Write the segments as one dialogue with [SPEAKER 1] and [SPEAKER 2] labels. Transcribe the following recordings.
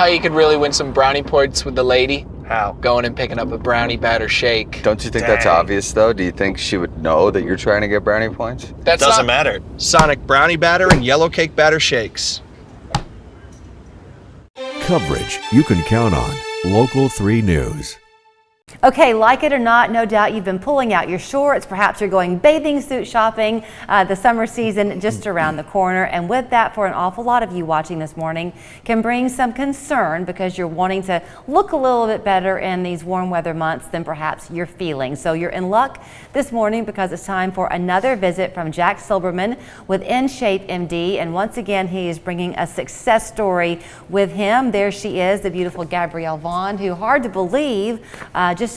[SPEAKER 1] How you could really win some brownie points with the lady?
[SPEAKER 2] How?
[SPEAKER 1] Going and picking up a brownie batter shake.
[SPEAKER 3] Don't you think that's obvious, though? Do you think she would know that you're trying to get brownie points?
[SPEAKER 1] That's
[SPEAKER 2] Doesn't
[SPEAKER 1] not...
[SPEAKER 2] matter. Sonic brownie batter and yellow cake batter shakes.
[SPEAKER 4] Coverage you can count on. Local 3 News.
[SPEAKER 5] Okay, like it or not, no doubt you've been pulling out your shorts. Perhaps you're going bathing suit shopping. The summer season just around the corner. And with that, for an awful lot of you watching this morning, can bring some concern because you're wanting to look a little bit better in these warm weather months than perhaps you're feeling. So you're in luck this morning because it's time for another visit from Jack Silberman with In Shape MD. And once again, he is bringing a success story with him. There she is, the beautiful Gabrielle Vaughn, who, hard to believe, just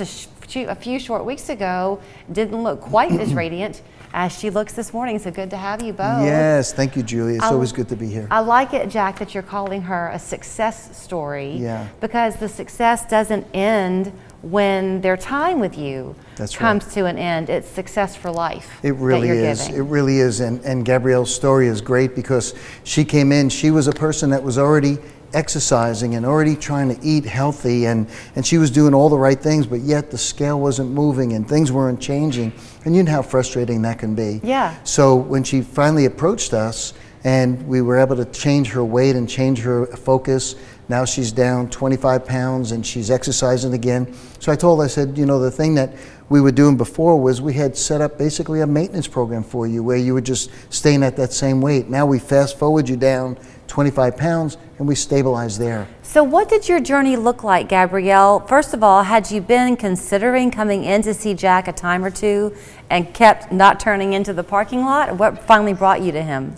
[SPEAKER 5] a few short weeks ago didn't look quite as radiant as she looks this morning. So good to have you both.
[SPEAKER 6] Yes, thank you, Julie. It's always good to be here.
[SPEAKER 5] I like it, Jack, that you're calling her a success story.
[SPEAKER 6] Yeah.
[SPEAKER 5] Because the success doesn't end when their time with you comes to an end. It's success for life.
[SPEAKER 6] It really is. It really is. And Gabrielle's story is great because she came in, she was a person that was already exercising and already trying to eat healthy, and she was doing all the right things, but yet the scale wasn't moving and things weren't changing, and you know how frustrating that can be.
[SPEAKER 5] Yeah.
[SPEAKER 6] So when she finally approached us and we were able to change her weight and change her focus, now she's down 25 pounds and she's exercising again. So I told her, I said, you know, the thing that we were doing before was we had set up basically a maintenance program for you where you were just staying at that same weight. Now we fast forward you down 25 pounds and we stabilize there.
[SPEAKER 5] So what did your journey look like, Gabrielle? First of all, had you been considering coming in to see Jack a time or two and kept not turning into the parking lot? What finally brought you to him?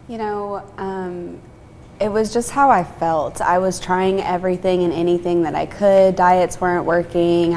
[SPEAKER 7] You know, it was just how I felt. I was trying everything and anything that I could. Diets weren't working.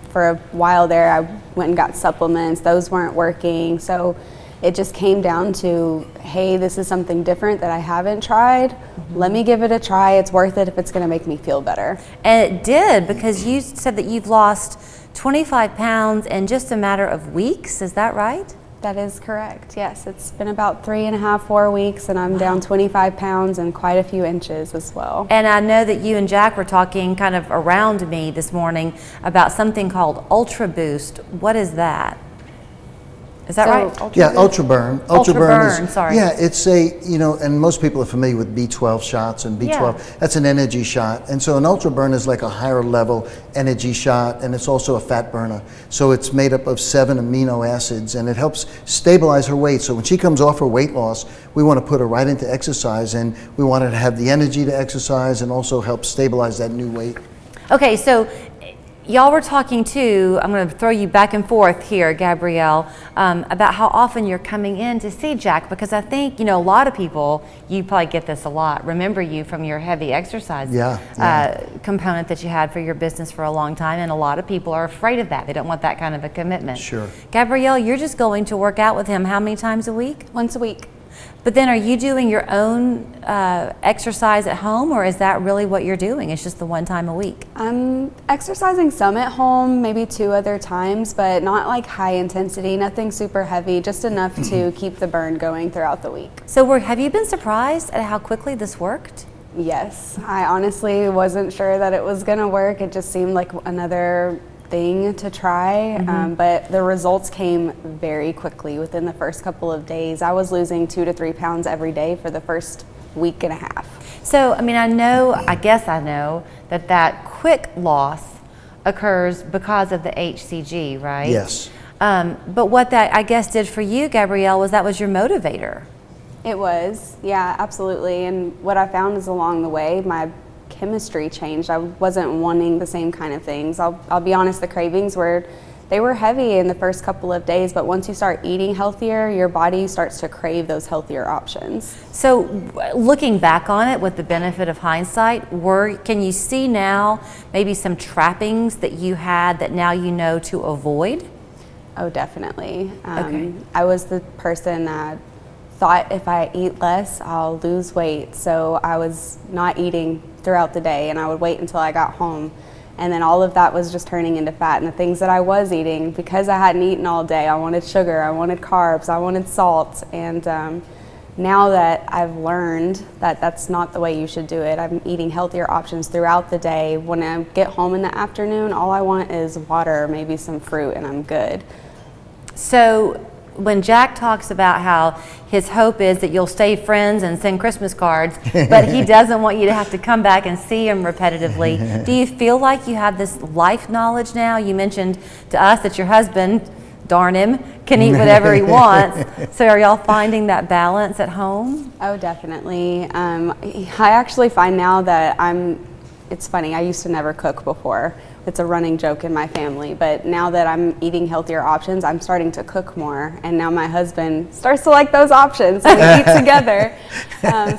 [SPEAKER 7] For a while there, I went and got supplements. Those weren't working. So it just came down to, hey, this is something different that I haven't tried. Let me give it a try. It's worth it if it's going to make me feel better. And
[SPEAKER 5] it did, because you said that you've lost 25 pounds in just a matter of weeks. Is that right?
[SPEAKER 7] That is correct. Yes, it's been about 3.5, 4 weeks, and I'm down 25 pounds and quite a few inches as well.
[SPEAKER 5] And I know that you and Jack were talking kind of around me this morning about something called Ultra Boost. What is that? Is that right?
[SPEAKER 6] Ultra Burn.
[SPEAKER 5] Ultra Burn, sorry.
[SPEAKER 6] Yeah, it's a, you know, and most people are familiar with B12 shots, and B12, that's an energy shot. And so an Ultra Burn is like a higher level energy shot, and it's also a fat burner. So it's made up of 7 amino acids, and it helps stabilize her weight. So when she comes off her weight loss, we want to put her right into exercise, and we want her to have the energy to exercise and also help stabilize that new weight.
[SPEAKER 5] Okay, so y'all were talking too, I'm going to throw you back and forth here, Gabrielle, about how often you're coming in to see Jack, because I think, you know, a lot of people, you probably get this a lot, remember you from your heavy exercise component that you had for your business for a long time, and a lot of people are afraid of that. They don't want that kind of a commitment.
[SPEAKER 6] Sure.
[SPEAKER 5] Gabrielle, you're just going to work out with him how many times a week?
[SPEAKER 7] Once a week.
[SPEAKER 5] But then are you doing your own exercise at home, or is that really what you're doing? It's just the one time a week?
[SPEAKER 7] I'm exercising some at home, maybe 2 other times, but not like high intensity, nothing super heavy, just enough to keep the burn going throughout the week.
[SPEAKER 5] So have you been surprised at how quickly this worked?
[SPEAKER 7] Yes, I honestly wasn't sure that it was gonna work. It just seemed like another thing to try, but the results came very quickly within the first couple of days. I was losing 2 to 3 pounds every day for the first week and a half.
[SPEAKER 5] So, I mean, I guess I know that quick loss occurs because of the HCG, right?
[SPEAKER 6] Yes.
[SPEAKER 5] But what that, I guess, did for you, Gabrielle, was that was your motivator.
[SPEAKER 7] It was, yeah, absolutely. And what I found is along the way, my chemistry changed. I wasn't wanting the same kind of things. I'll be honest, the cravings were heavy in the first couple of days, but once you start eating healthier, your body starts to crave those healthier options.
[SPEAKER 5] So looking back on it with the benefit of hindsight, can you see now maybe some trappings that you had that now you know to avoid?
[SPEAKER 7] Oh, definitely.
[SPEAKER 5] Okay.
[SPEAKER 7] I was the person that thought if I eat less, I'll lose weight. So I was not eating throughout the day, and I would wait until I got home. And then all of that was just turning into fat. And the things that I was eating, because I hadn't eaten all day, I wanted sugar, I wanted carbs, I wanted salt. And now that I've learned that that's not the way you should do it, I'm eating healthier options throughout the day. When I get home in the afternoon, all I want is water, maybe some fruit, and I'm good.
[SPEAKER 5] So when Jack talks about how his hope is that you'll stay friends and send Christmas cards, but he doesn't want you to have to come back and see him repetitively, do you feel like you have this life knowledge now? You mentioned to us that your husband, darn him, can eat whatever he wants. So are y'all finding that balance at home?
[SPEAKER 7] Oh, definitely. I actually find now that it's funny, I used to never cook before. It's a running joke in my family, but now that I'm eating healthier options, I'm starting to cook more, and now my husband starts to like those options, and we eat together.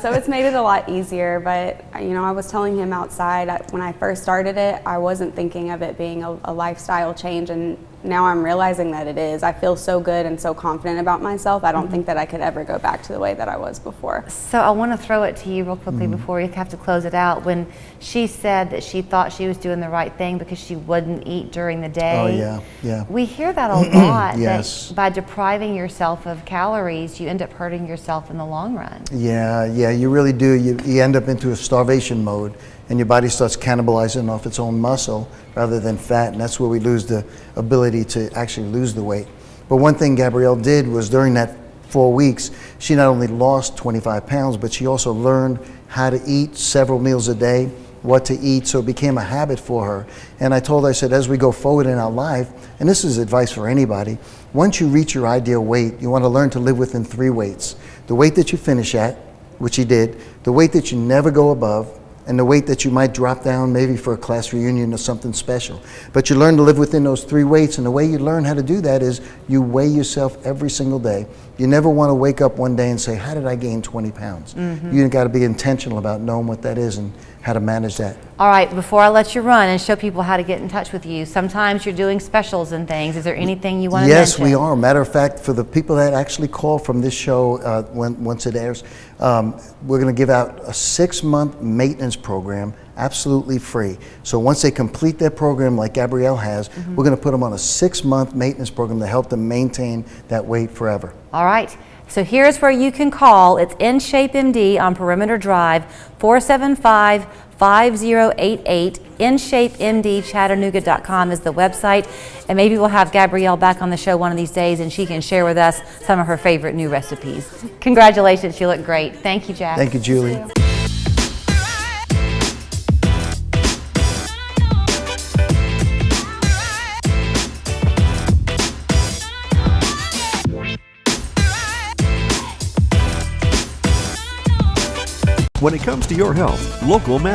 [SPEAKER 7] So it's made it a lot easier, but I was telling him outside, when I first started it, I wasn't thinking of it being a lifestyle change, and now I'm realizing that it is. I feel so good and so confident about myself. I don't think that I could ever go back to the way that I was before.
[SPEAKER 5] So I want to throw it to you real quickly before you have to close it out. When she said that she thought she was doing the right thing because she wouldn't eat during the day.
[SPEAKER 6] Oh, yeah, yeah.
[SPEAKER 5] We hear that a lot,
[SPEAKER 6] Yes.
[SPEAKER 5] that by depriving yourself of calories, you end up hurting yourself in the long run.
[SPEAKER 6] Yeah, you really do. You end up into a starvation mode, and your body starts cannibalizing off its own muscle rather than fat, and that's where we lose the ability to actually lose the weight. But one thing Gabrielle did was during that 4 weeks, she not only lost 25 pounds, but she also learned how to eat several meals a day, what to eat, so it became a habit for her. And I told her, I said, as we go forward in our life, and this is advice for anybody, once you reach your ideal weight, you want to learn to live within 3 weights. The weight that you finish at, which you did, the weight that you never go above, and the weight that you might drop down maybe for a class reunion or something special. But you learn to live within those 3 weights, and the way you learn how to do that is you weigh yourself every single day. You never want to wake up one day and say, how did I gain 20 pounds? You got to be intentional about knowing what that is and how to manage that.
[SPEAKER 5] All right, before I let you run and show people how to get in touch with you, sometimes you're doing specials and things. Is there anything you want to
[SPEAKER 6] Yes,
[SPEAKER 5] mention?
[SPEAKER 6] we are. Matter of fact, for the people that actually call from this show once it airs, we're going to give out a 6-month maintenance program absolutely free. So once they complete their program like Gabrielle has, we're going to put them on a 6-month maintenance program to help them maintain that weight forever.
[SPEAKER 5] All right. So here's where you can call. It's In Shape MD on Perimeter Drive, 475-5088. InShapeMDChattanooga.com is the website. And maybe we'll have Gabrielle back on the show one of these days and she can share with us some of her favorite new recipes. Congratulations, you look great. Thank you, Jack.
[SPEAKER 6] Thank you, Julie.
[SPEAKER 4] When it comes to your health, local matters.